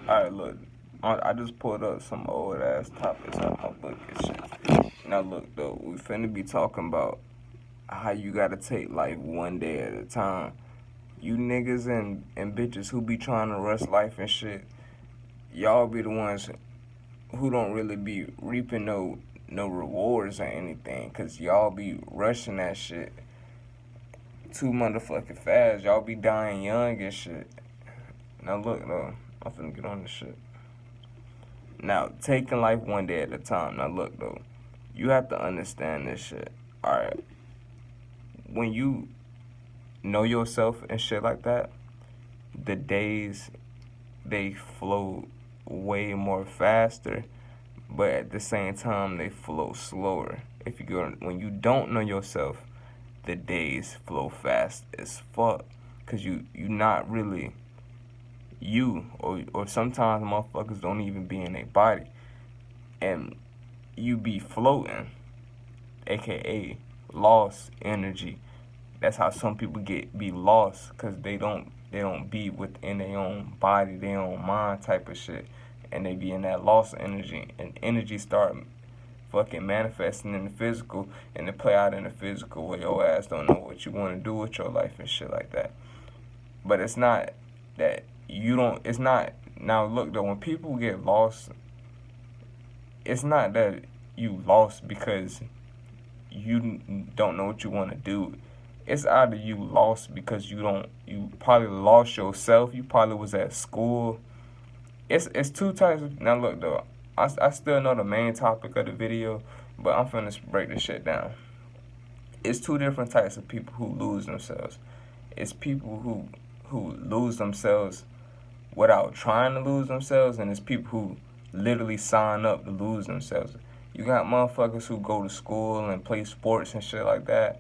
Alright, look. I just pulled up some old ass topics out my book and shit. Now look though, we finna be talking about how you gotta take life one day at a time. You niggas and bitches who be trying to rush life and shit, y'all be the ones who don't really be reaping no rewards or anything, cause y'all be rushing that shit too motherfucking fast. Y'all be dying young and shit. Now look though, I'm finna get on this shit. Now, taking life one day at a time. Now, look, though, you have to understand this shit. Alright, when you know yourself and shit like that, the days, they flow way more faster, but at the same time, they flow slower. If you go, when you don't know yourself, the days flow fast as fuck, because you not really you, or sometimes motherfuckers don't even be in their body, and you be floating, aka lost energy. That's how some people be lost, because they don't be within their own body, their own mind type of shit, and they be in that lost energy, and energy start fucking manifesting in the physical, and it play out in the physical where your ass don't know what you want to do with your life and shit like that. But it's not that you don't, it's not, now look though, when people get lost, it's not that you lost because you don't know what you want to do. It's either you lost because you probably lost yourself, you probably was at school. It's two types of, now look though, I still know the main topic of the video, but I'm finna break this shit down. It's two different types of people who lose themselves. It's people who lose themselves without trying to lose themselves, and it's people who literally sign up to lose themselves. You got motherfuckers who go to school and play sports and shit like that,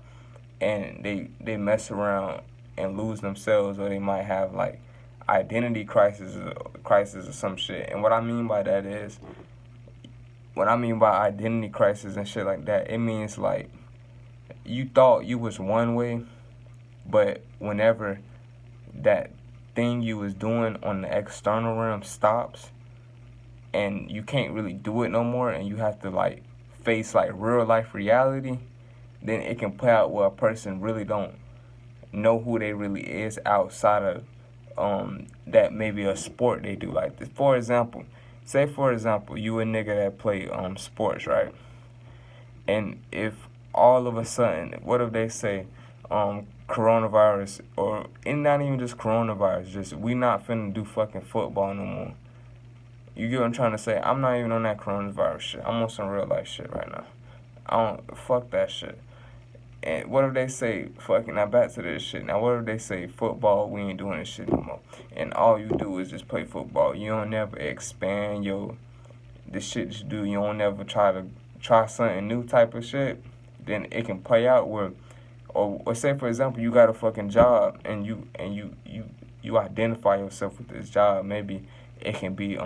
and they mess around and lose themselves, or they might have like identity crisis or some shit. And what I mean by that is, what I mean by identity crisis and shit like that, it means like you thought you was one way, but whenever that thing you was doing on the external realm stops and you can't really do it no more, and you have to like face like real life reality, then it can play out where a person really don't know who they really is outside of that maybe a sport they do. Like this, for example, say for example you a nigga that play sports, right? And if all of a sudden, what if they say coronavirus, or and not even just coronavirus, just we not finna do fucking football no more. You get what I'm trying to say? I'm not even on that coronavirus shit. I'm on some real life shit right now. I don't, fuck that shit. And what if they say, fucking, now back to this shit. Now what if they say football, we ain't doing this shit no more, and all you do is just play football. You don't never expand the shit you do. You don't never try something new type of shit. Then it can play out where, or say for example you got a fucking job, and you identify yourself with this job. Maybe it can be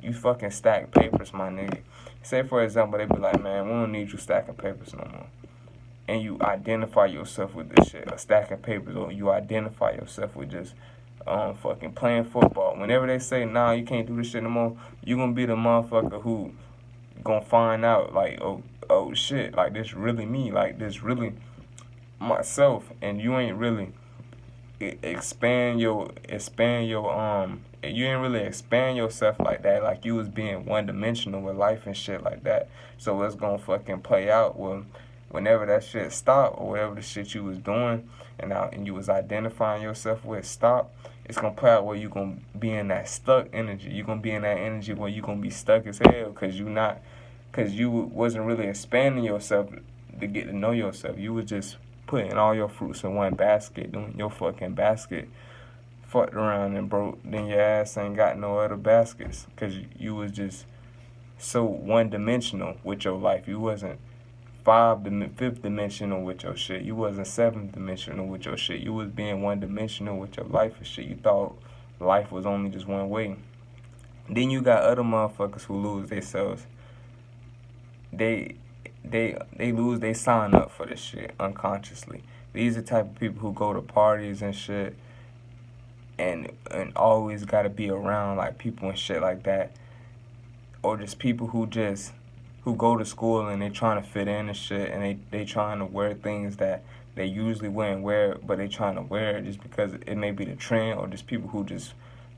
you fucking stack papers, my nigga. Say for example they be like, man, we don't need you stacking papers no more, and you identify yourself with this shit, a stack of papers, or you identify yourself with just fucking playing football. Whenever they say, nah, you can't do this shit no more, you gonna be the motherfucker who gonna find out, like, oh shit, like, this really me, like, this really myself, and you ain't really expand your you ain't really expand yourself like that, like you was being one-dimensional with life and shit like that. So it's gonna fucking play out when whenever that shit stop, or whatever the shit you was doing and you was identifying yourself with stop, it's gonna play out where you gonna be in that stuck energy. You gonna be in that energy where you gonna be stuck as hell, because you wasn't really expanding yourself to get to know yourself. You was just putting all your fruits in one basket, doing your fucking basket fucked around and broke, then your ass ain't got no other baskets, because you was just so one-dimensional with your life. You wasn't fifth dimensional with your shit. You wasn't seventh dimensional with your shit. You was being one-dimensional with your life and shit. You thought life was only just one way. Then you got other motherfuckers who lose themselves. They lose, they sign up for this shit unconsciously. These are the type of people who go to parties and shit, and always gotta be around like people and shit like that, or just people who go to school and they trying to fit in and shit, and they trying to wear things that they usually wouldn't wear, but they trying to wear it just because it may be the trend, or just people who just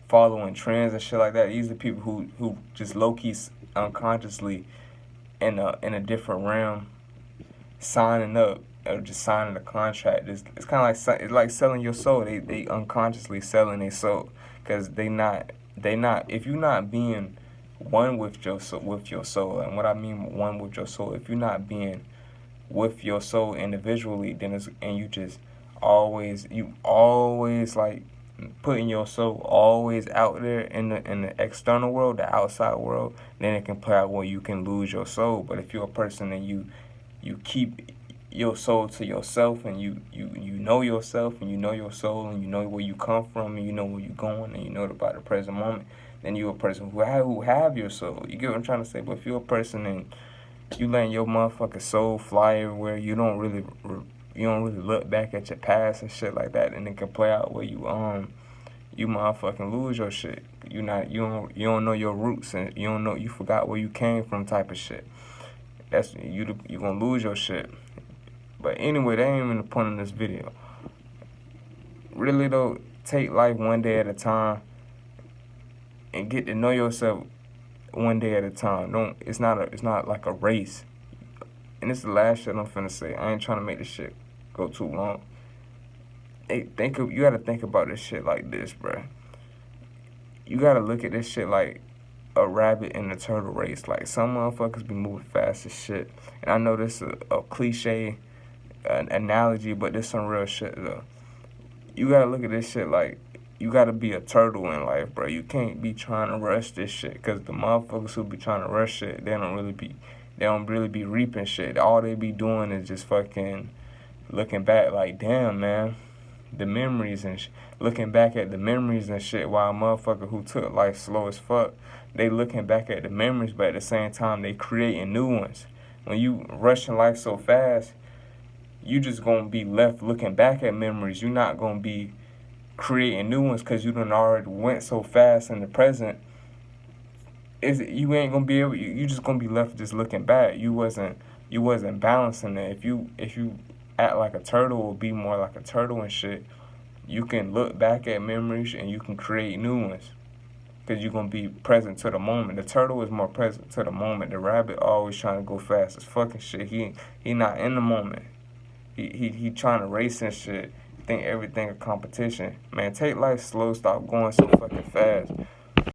following trends and shit like that. These are people who just low key unconsciously in a different realm, signing up or just signing a contract. It's kind of like, it's like selling your soul. They unconsciously selling their soul, because they not if you're not being one with your soul, and what I mean one with your soul, if you're not being with your soul individually, then you always like putting your soul always out there in the external world, the outside world, then it can play out where you can lose your soul. But if you're a person and you keep your soul to yourself, and you know yourself, and you know your soul, and you know where you come from, and you know where you're going, and you know about the present moment, then you're a person who have your soul. You get what I'm trying to say? But if you're a person and you letting your motherfucking soul fly everywhere, you don't really look back at your past and shit like that, and it can play out where you motherfucking lose your shit. You don't know your roots, and you forgot where you came from type of shit. That's you gonna lose your shit. But anyway, that ain't even the point of this video. Really though, take life one day at a time and get to know yourself one day at a time. It's not like a race. And this is the last shit I'm finna say. I ain't trying to make this shit go too long. You gotta think about this shit like this, bruh. You gotta look at this shit like a rabbit in a turtle race. Like, some motherfuckers be moving fast as shit. And I know this is a cliche analogy, but this some real shit though. You gotta look at this shit like you gotta be a turtle in life, bro. You can't be trying to rush this shit, because the motherfuckers who be trying to rush shit, they don't really be reaping shit. All they be doing is just fucking looking back like, damn, man, the memories and looking back at the memories and shit, while a motherfucker who took life slow as fuck, they looking back at the memories, but at the same time, they creating new ones. When you rushing life so fast, you just gonna be left looking back at memories. You're not gonna be creating new ones, because you done already went so fast in the present. You ain't gonna be able. You just gonna be left just looking back. You wasn't balancing it. If you act like a turtle, or be more like a turtle and shit, you can look back at memories and you can create new ones, because you're gonna be present to the moment. The turtle is more present to the moment. The rabbit always trying to go fast as fucking shit. He not in the moment. He trying to race and shit. Think everything a competition. Man, take life slow. Stop going so fucking fast.